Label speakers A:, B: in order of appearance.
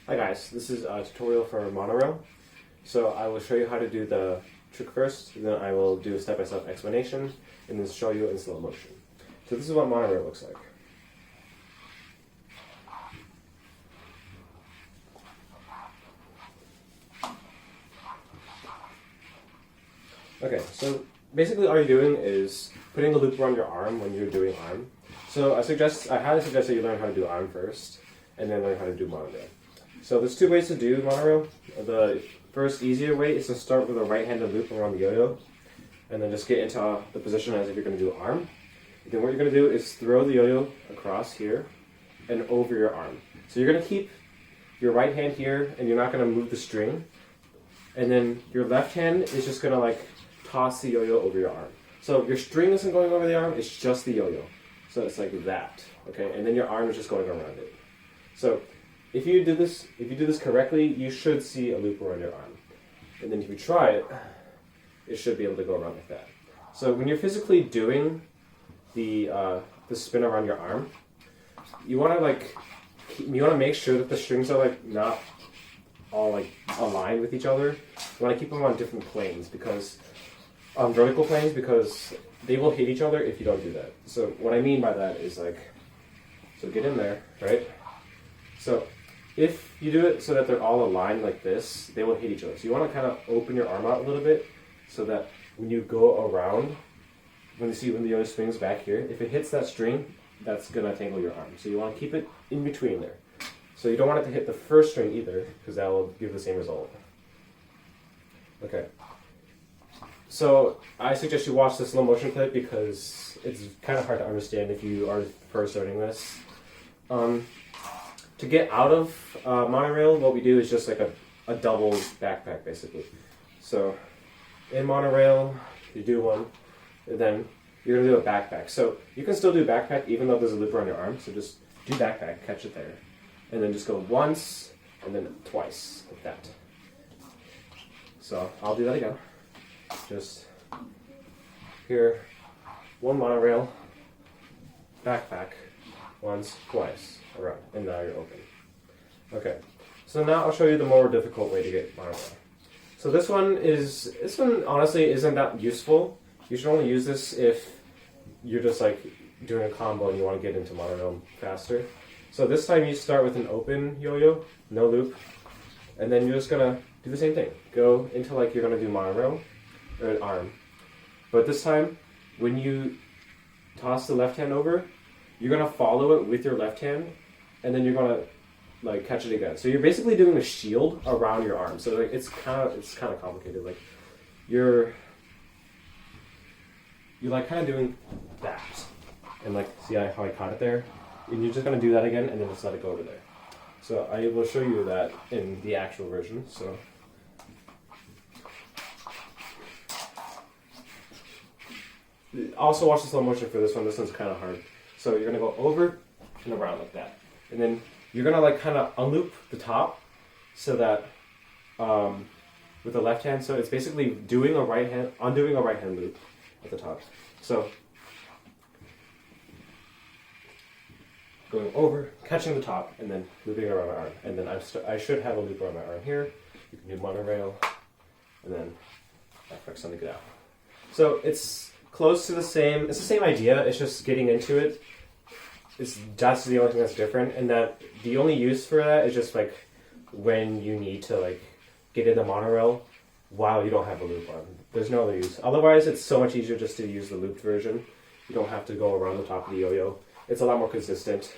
A: Hi guys, this is a tutorial for Monorail. So I will show you how to do the trick first, then I will do a step-by-step explanation, and then show you in slow motion. So this is what Monorail looks like. Okay, so basically all you're doing is putting a loop around your arm when you're doing arm. So I highly suggest that you learn how to do arm first, and then learn how to do Monorail. So there's two ways to do Monorail. The first easier way is to start with a right-handed loop around the yo-yo, and then just get into the position as if you're going to do arm. Then what you're going to do is throw the yo-yo across here and over your arm. So you're going to keep your right hand here, and you're not going to move the string. And then your left hand is just going to like toss the yo-yo over your arm. So your string isn't going over the arm, it's just the yo-yo. So it's like that, okay? And then your arm is just going around it. So if you do this correctly, you should see a loop around your arm. And then if you try it, it should be able to go around like that. So when you're physically doing the spin around your arm, you want to make sure that the strings are like not all like aligned with each other. You want to keep them on different planes, because vertical planes, because they will hit each other if you don't do that. So what I mean by that is like, so get in there, right? So if you do it so that they're all aligned like this, they will hit each other. So you want to kind of open your arm out a little bit so that when you go around, when the yo-yo swings back here, if it hits that string, that's going to tangle your arm. So you want to keep it in between there. So you don't want it to hit the first string either, because that will give the same result. Okay. So I suggest you watch the slow motion clip because it's kind of hard to understand if you are first learning this. To get out of Monorail, what we do is just like a double backpack, basically. So in Monorail, you do one, and then you're going to do a backpack. So you can still do backpack even though there's a loop around your arm. So just do backpack, catch it there. And then just go once, and then twice, like that. So I'll do that again. Just here, one Monorail, backpack, once, twice, around, and now you're open. Okay, so now I'll show you the more difficult way to get Monorail. So this one honestly isn't that useful. You should only use this if you're just like doing a combo and you want to get into Monorail faster. So this time you start with an open yo-yo, no loop, and then you're just gonna do the same thing. Go into like you're gonna do Monorail, or an arm. But this time, when you toss the left hand over, you're gonna follow it with your left hand, and then you're gonna like catch it again. So you're basically doing a shield around your arm. So like it's kind of complicated. Like you're like kind of doing that, and like see how I caught it there, and you're just gonna do that again, and then just let it go over there. So I will show you that in the actual version. So. Also watch the slow motion for this one. This one's kind of hard. So you're going to go over and around like that. And then you're going to like kind of unloop the top so that with the left hand. So it's basically undoing a right hand loop at the top. So going over, catching the top, and then looping around my arm. And then I should have a loop around my arm here. You can do Monorail, and then backpack something good out. So it's close to the same. It's the same idea. It's just getting into it. That's the only thing that's different, and that the only use for that is just like when you need to like get into Monorail while you don't have a loop on. There's no other use. Otherwise, it's so much easier just to use the looped version. You don't have to go around the top of the yo-yo. It's a lot more consistent.